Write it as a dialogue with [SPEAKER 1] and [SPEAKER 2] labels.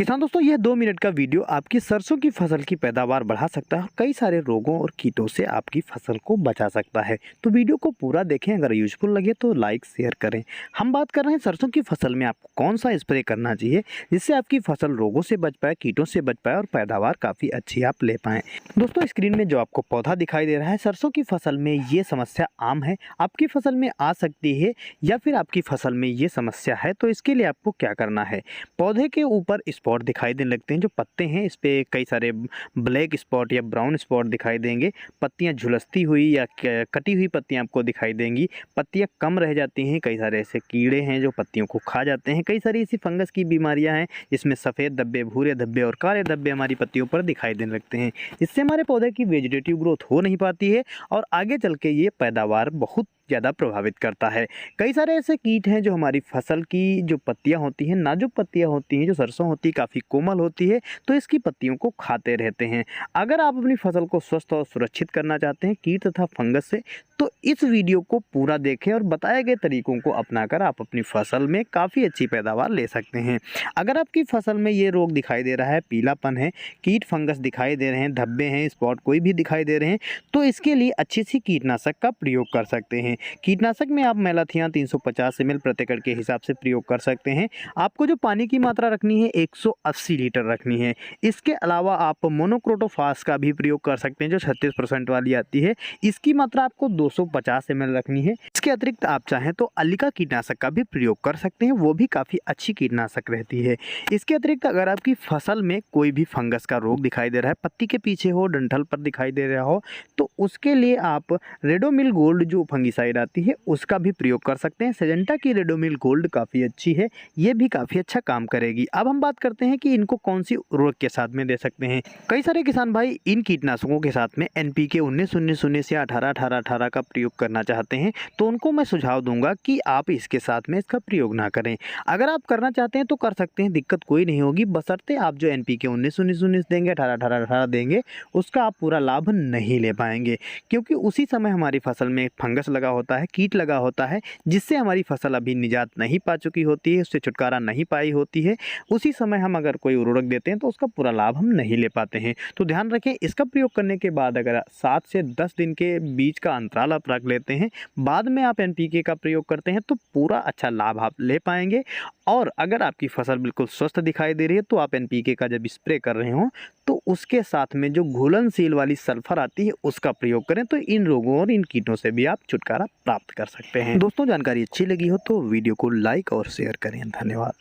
[SPEAKER 1] किसान दोस्तों, यह 2 मिनट का वीडियो आपकी सरसों की फसल की पैदावार बढ़ा सकता है और कई सारे रोगों और कीटों से आपकी फसल को बचा सकता है। तो वीडियो को पूरा देखें, अगर यूजफुल लगे तो लाइक शेयर करें। हम बात कर रहे हैं सरसों की फसल में आपको कौन सा स्प्रे करना चाहिए जिससे आपकी फसल रोगों से बच पाए, कीटों से बच पाए और पैदावार काफ़ी अच्छी आप ले पाएँ। दोस्तों, स्क्रीन में जो आपको पौधा दिखाई दे रहा है, सरसों की फसल में ये समस्या आम है, आपकी फसल में आ सकती है या फिर आपकी फसल में ये समस्या है। तो इसके लिए आपको क्या करना है, पौधे के ऊपर स्पॉट दिखाई देने लगते हैं, जो पत्ते हैं इस पे कई सारे ब्लैक स्पॉट या ब्राउन स्पॉट दिखाई देंगे। पत्तियां झुलसती हुई या कटी हुई पत्तियां आपको दिखाई देंगी। पत्तियां कम रह जाती हैं। कई सारे ऐसे कीड़े हैं जो पत्तियों को खा जाते हैं। कई सारी ऐसी फंगस की बीमारियां हैं जिसमें सफ़ेद धब्बे, भूरे धब्बे और काले धब्बे हमारी पत्तियों पर दिखाई देने लगते हैं। इससे हमारे पौधे की वेजिटेटिव ग्रोथ हो नहीं पाती है और आगे चल के ये पैदावार बहुत ज़्यादा प्रभावित करता है। कई सारे ऐसे कीट हैं जो हमारी फसल की जो पत्तियां होती हैं, नाजुक पत्तियां होती हैं, जो सरसों होती है काफ़ी कोमल होती है, तो इसकी पत्तियों को खाते रहते हैं। अगर आप अपनी फसल को स्वस्थ और सुरक्षित करना चाहते हैं कीट तथा फंगस से, तो इस वीडियो को पूरा देखें और बताए गए तरीकों को अपनाकर आप अपनी फसल में काफ़ी अच्छी पैदावार ले सकते हैं। अगर आपकी फसल में ये रोग दिखाई दे रहा है, पीलापन है, कीट फंगस दिखाई दे रहे हैं, धब्बे हैं, स्पॉट कोई भी दिखाई दे रहे हैं, तो इसके लिए अच्छी सी कीटनाशक का प्रयोग कर सकते हैं। कीटनाशक में आप मैलाथियान 350 ml प्रति एकड़ के हिसाब से प्रयोग कर सकते हैं। आपको जो पानी की मात्रा रखनी है 180 लीटर रखनी है। इसके अलावा आप मोनोक्रोटोफास का भी प्रयोग कर सकते हैं, जो 36% वाली आती है। इसकी मात्रा आपको 250 ml रखनी है। इसके अतिरिक्त आप चाहें तो अलिका कीटनाशक का भी प्रयोग कर सकते हैं, वो भी काफ़ी अच्छी कीटनाशक रहती है। इसके अतिरिक्त अगर आपकी फसल में कोई भी फंगस का रोग दिखाई दे रहा है, पत्ती के पीछे हो, डंठल पर दिखाई दे रहा हो, तो उसके लिए आप रेडोमिल गोल्ड जो फंगिसाइड आती है उसका भी प्रयोग कर सकते हैं। सिजेंटा की रेडोमिल गोल्ड काफ़ी अच्छी है, ये भी काफ़ी अच्छा काम करेगी। अब हम बात करते हैं कि इनको कौन सी उर्वरक के साथ में दे सकते हैं। कई सारे किसान भाई इन कीटनाशकों के साथ में NPK 19-19-19 या 18-18-18 का प्रयोग करना चाहते हैं, तो उनको मैं सुझाव दूंगा कि आप इसके साथ में इसका प्रयोग ना करें। अगर आप करना चाहते हैं तो कर सकते हैं, दिक्कत कोई नहीं होगी, बशर्ते आप जो NPK 19-19-19 देंगे, 18-18-18 देंगे, उसका आप पूरा लाभ नहीं ले पाएंगे, क्योंकि उसी समय हमारी फसल में फंगस लगा होता है, कीट लगा होता है, जिससे हमारी फसल अभी निजात नहीं पा चुकी होती है, उससे छुटकारा नहीं पाई होती है। उसी समय हम अगर कोई उर्वरक देते हैं तो उसका पूरा लाभ हम नहीं ले पाते हैं। तो ध्यान रखें, इसका प्रयोग करने के बाद अगर 7 से 10 दिन के बीच का अंतराल आप रख लेते हैं, बाद में आप NPK का प्रयोग करते हैं, तो पूरा अच्छा लाभ आप ले पाएंगे। और अगर आपकी फसल बिल्कुल स्वस्थ दिखाई दे रही है, तो आप NPK का जब स्प्रे कर रहे हो तो उसके साथ में जो घुलनशील वाली सल्फर आती है उसका प्रयोग करें, तो इन रोगों और इन कीटों से भी आप छुटकारा प्राप्त कर सकते हैं। दोस्तों, जानकारी अच्छी लगी हो तो वीडियो को लाइक और शेयर करें। धन्यवाद।